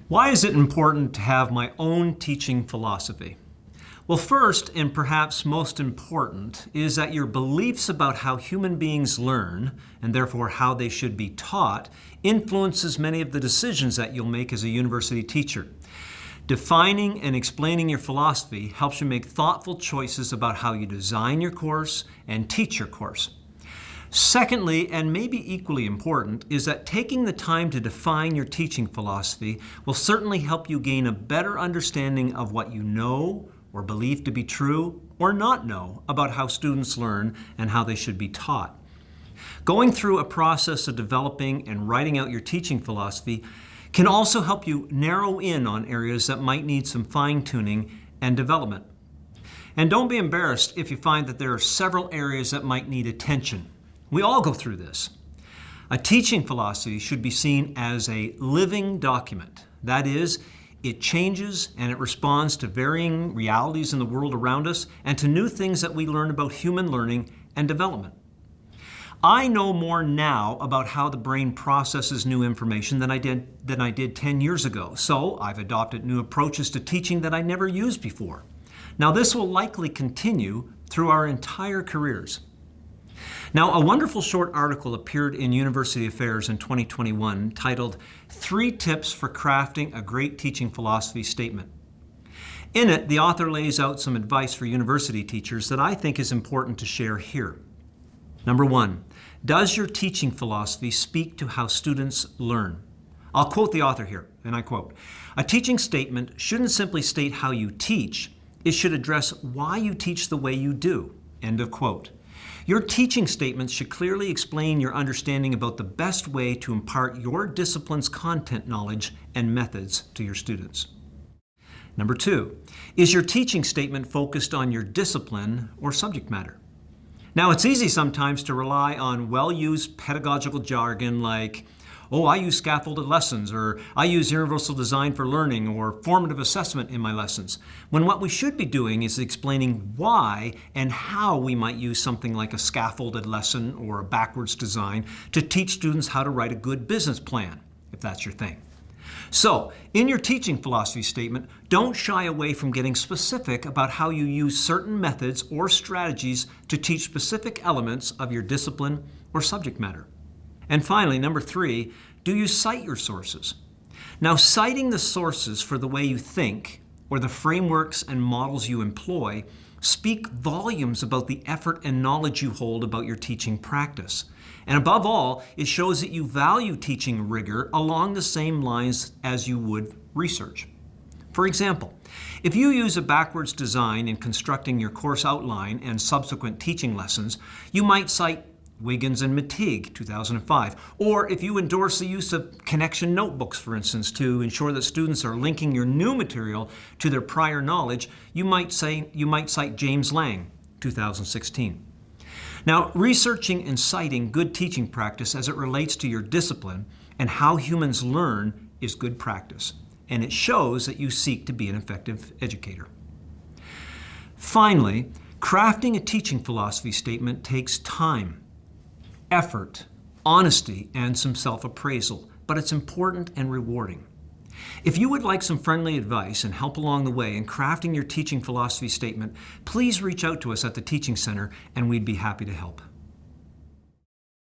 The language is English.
Why is it important to have my own teaching philosophy? Well, first, and perhaps most important, is that your beliefs about how human beings learn, and therefore how they should be taught, influences many of the decisions that you'll make as a university teacher. Defining and explaining your philosophy helps you make thoughtful choices about how you design your course and teach your course. Secondly, and maybe equally important, is that taking the time to define your teaching philosophy will certainly help you gain a better understanding of what you know or believe to be true or not know about how students learn and how they should be taught. Going through a process of developing and writing out your teaching philosophy can also help you narrow in on areas that might need some fine-tuning and development. And don't be embarrassed if you find that there are several areas that might need attention. We all go through this. A teaching philosophy should be seen as a living document. That is, it changes and it responds to varying realities in the world around us and to new things that we learn about human learning and development. I know more now about how the brain processes new information than I did 10 years ago, so I've adopted new approaches to teaching that I never used before. Now, this will likely continue through our entire careers. Now, a wonderful short article appeared in University Affairs in 2021 titled 3 Tips for Crafting a Great Teaching Philosophy Statement. In it, the author lays out some advice for university teachers that I think is important to share here. Number 1, does your teaching philosophy speak to how students learn? I'll quote the author here, and I quote, "A teaching statement shouldn't simply state how you teach, it should address why you teach the way you do." End of quote. Your teaching statements should clearly explain your understanding about the best way to impart your discipline's content knowledge and methods to your students. Number 2, is your teaching statement focused on your discipline or subject matter? Now, it's easy sometimes to rely on well-used pedagogical jargon like, "Oh, I use scaffolded lessons," or "I use universal design for learning," or "formative assessment in my lessons," when what we should be doing is explaining why and how we might use something like a scaffolded lesson or a backwards design to teach students how to write a good business plan, if that's your thing. So, in your teaching philosophy statement, don't shy away from getting specific about how you use certain methods or strategies to teach specific elements of your discipline or subject matter. And finally, number 3, do you cite your sources? Now, citing the sources for the way you think, or the frameworks and models you employ, speak volumes about the effort and knowledge you hold about your teaching practice. And above all, it shows that you value teaching rigor along the same lines as you would research. For example, if you use a backwards design in constructing your course outline and subsequent teaching lessons, you might cite Wiggins and Mattatall, 2005. Or if you endorse the use of connection notebooks, for instance, to ensure that students are linking your new material to their prior knowledge, you might cite James Lang, 2016. Now, researching and citing good teaching practice as it relates to your discipline and how humans learn is good practice, and it shows that you seek to be an effective educator. Finally, crafting a teaching philosophy statement takes time, effort, honesty, and some self-appraisal, but it's important and rewarding. If you would like some friendly advice and help along the way in crafting your teaching philosophy statement, please reach out to us at the Teaching Center and we'd be happy to help.